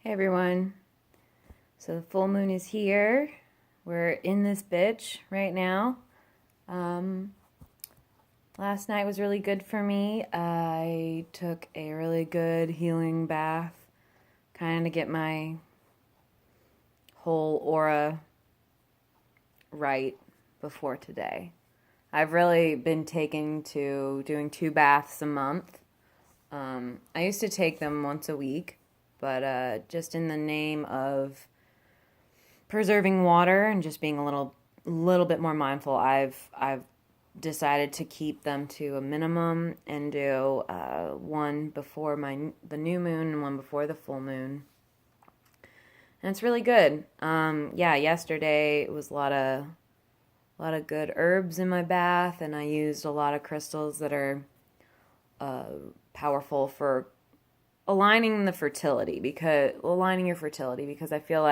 Hey everyone. So the full moon is here. We're in this bitch right now. Um, Last night was really good for me. I took a really good healing bath, kind of get my whole aura right before today. I've really been taking to doing 2 baths a month. I used to take them once a week, but just in the name of preserving water and just being a little bit more mindful, I've decided to keep them to a minimum and do one before the new moon and one before the full moon, and it's really good. Yeah, yesterday it was a lot of good herbs in my bath, and I used a lot of crystals that are powerful for aligning your fertility, because I feel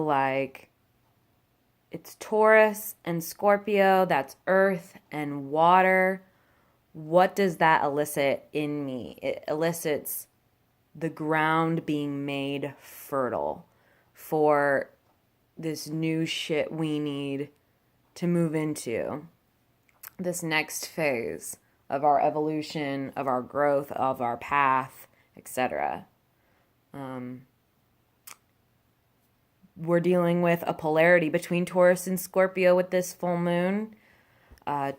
like it's Taurus and Scorpio, that's earth and water. What does that elicit in me? It elicits the ground being made fertile for this new shit we need to move into, this next phase of our evolution, of our growth, of our path, etc. We're dealing with a polarity between Taurus and Scorpio with this full moon.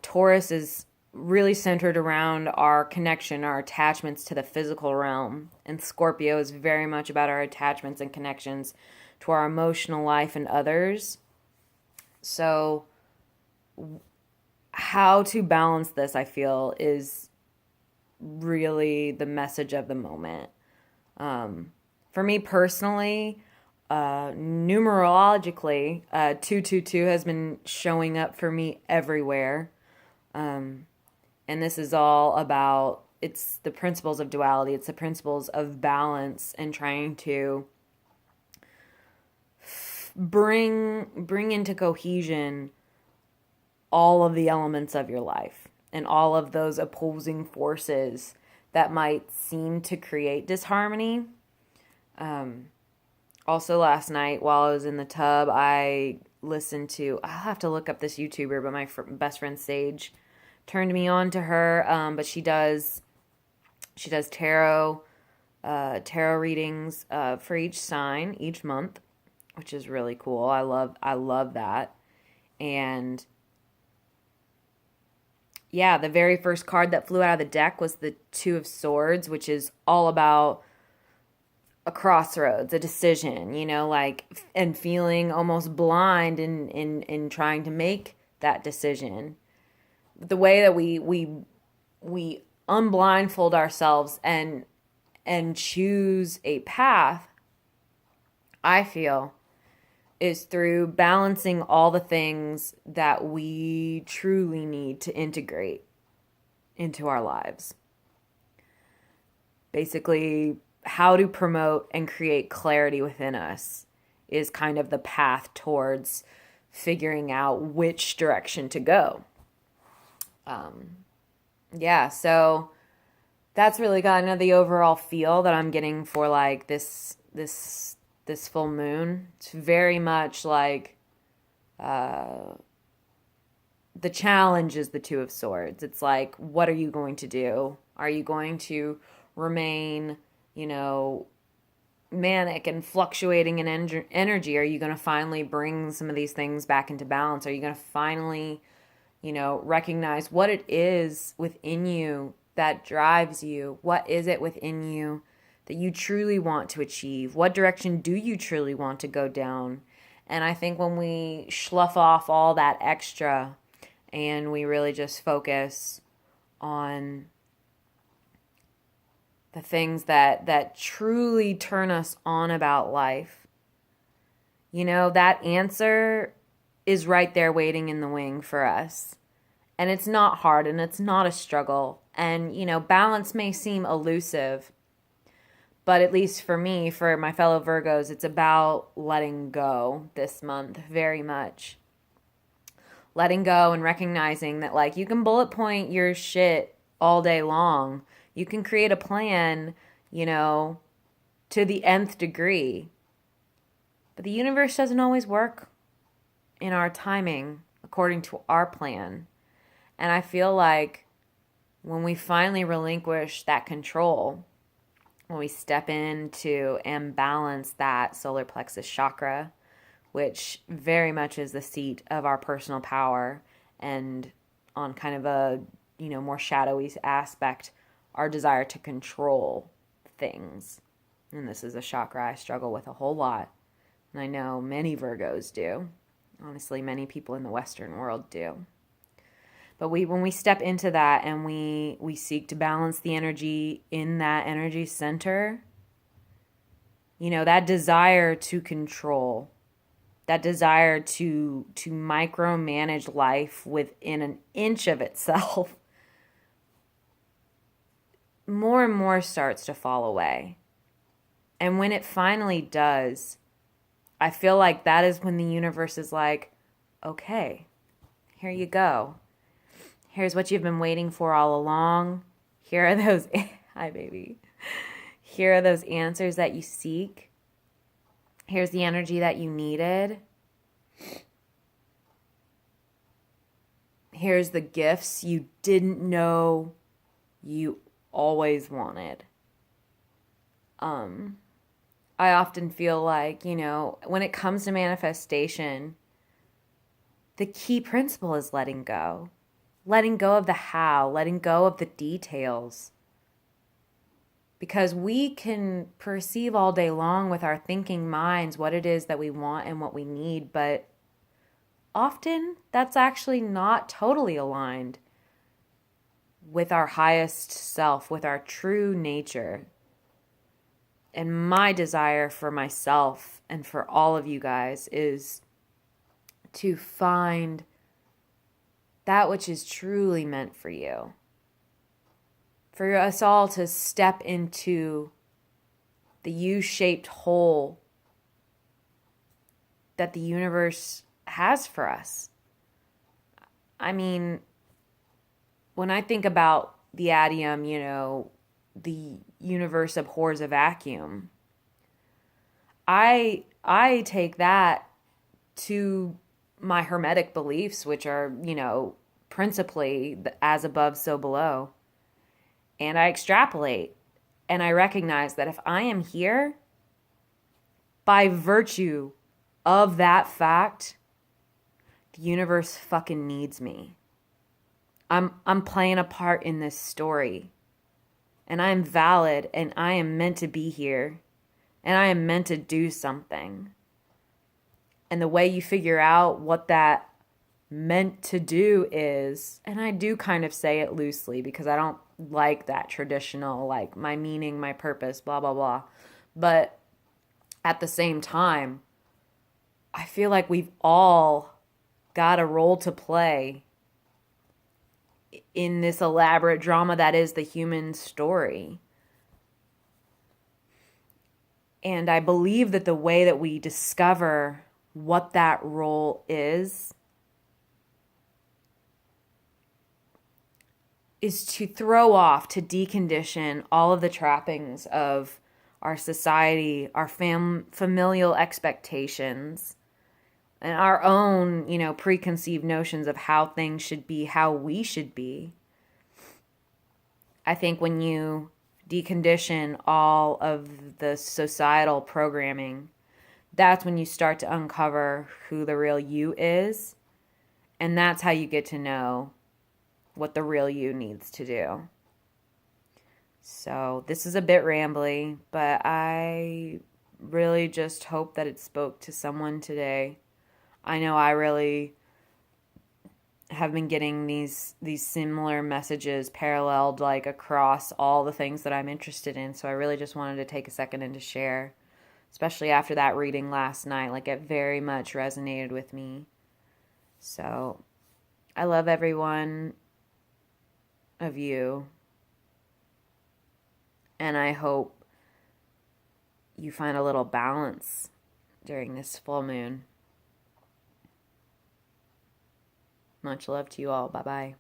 Taurus is really centered around our connection, our attachments to the physical realm. And Scorpio is very much about our attachments and connections to our emotional life and others. So, how to balance this, I feel, is really the message of the moment. For me personally, numerologically, 222 has been showing up for me everywhere. And this is all about, it's the principles of duality. It's the principles of balance and trying to bring into cohesion all of the elements of your life and all of those opposing forces that might seem to create disharmony. Also, last night while I was in the tub, I listened to, I'll have to look up this YouTuber, but my best friend Sage turned me on to her. But she does tarot readings for each sign each month, which is really cool. I love that. And yeah, the very first card that flew out of the deck was the Two of Swords, which is all about a crossroads, a decision, and feeling almost blind in trying to make that decision. The way that we unblindfold ourselves and choose a path, I feel, is through balancing all the things that we truly need to integrate into our lives. Basically, how to promote and create clarity within us is kind of the path towards figuring out which direction to go. So that's really kind of the overall feel that I'm getting for like this full moon. It's very much like the challenge is the Two of Swords. It's like, what are you going to do? Are you going to remain, manic and fluctuating in energy? Are you going to finally bring some of these things back into balance? Are you going to finally, recognize what it is within you that drives you? What is it within you that you truly want to achieve? What direction do you truly want to go down? And I think when we slough off all that extra and we really just focus on the things that truly turn us on about life, that answer is right there waiting in the wing for us. And it's not hard and it's not a struggle. And, balance may seem elusive, but at least for me, for my fellow Virgos, it's about letting go this month very much. Letting go and recognizing that, like, you can bullet point your shit all day long. You can create a plan, you know, to the nth degree. But the universe doesn't always work in our timing according to our plan. And I feel like when we finally relinquish that control, when we step into and balance that solar plexus chakra, which very much is the seat of our personal power, and on kind of a, more shadowy aspect, our desire to control things. And this is a chakra I struggle with a whole lot. And I know many Virgos do. Honestly, many people in the Western world do. But when we step into that and we seek to balance the energy in that energy center, that desire to control, that desire to micromanage life within an inch of itself, more and more starts to fall away. And when it finally does, I feel like that is when the universe is like, okay, here you go. Here's what you've been waiting for all along. Here are those, hi baby. Here are those answers that you seek. Here's the energy that you needed. Here's the gifts you didn't know you always wanted. I often feel like, when it comes to manifestation, the key principle is letting go. Letting go of the how, letting go of the details. Because we can perceive all day long with our thinking minds what it is that we want and what we need, but often that's actually not totally aligned with our highest self, with our true nature. And my desire for myself and for all of you guys is to find that which is truly meant for you. For us all to step into the U-shaped hole that the universe has for us. I mean, when I think about the adium, the universe abhors a vacuum. I take that to my hermetic beliefs, which are, principally as above, so below. And I extrapolate and I recognize that if I am here, by virtue of that fact, the universe fucking needs me. I'm playing a part in this story. And I am valid and I am meant to be here. And I am meant to do something. And the way you figure out what that meant to do is, and I do kind of say it loosely because I don't like that traditional, like my meaning, my purpose, blah, blah, blah. But at the same time, I feel like we've all got a role to play in this elaborate drama that is the human story. And I believe that the way that we discover what that role is to throw off, to decondition all of the trappings of our society, our familial expectations, and our own, preconceived notions of how things should be, how we should be. I think when you decondition all of the societal programming, that's when you start to uncover who the real you is. And that's how you get to know what the real you needs to do. So this is a bit rambly, but I really just hope that it spoke to someone today. I know I really have been getting these similar messages paralleled like across all the things that I'm interested in. So I really just wanted to take a second and to share, especially after that reading last night. Like, it very much resonated with me. So I love every one of you. And I hope you find a little balance during this full moon. Much love to you all. Bye-bye.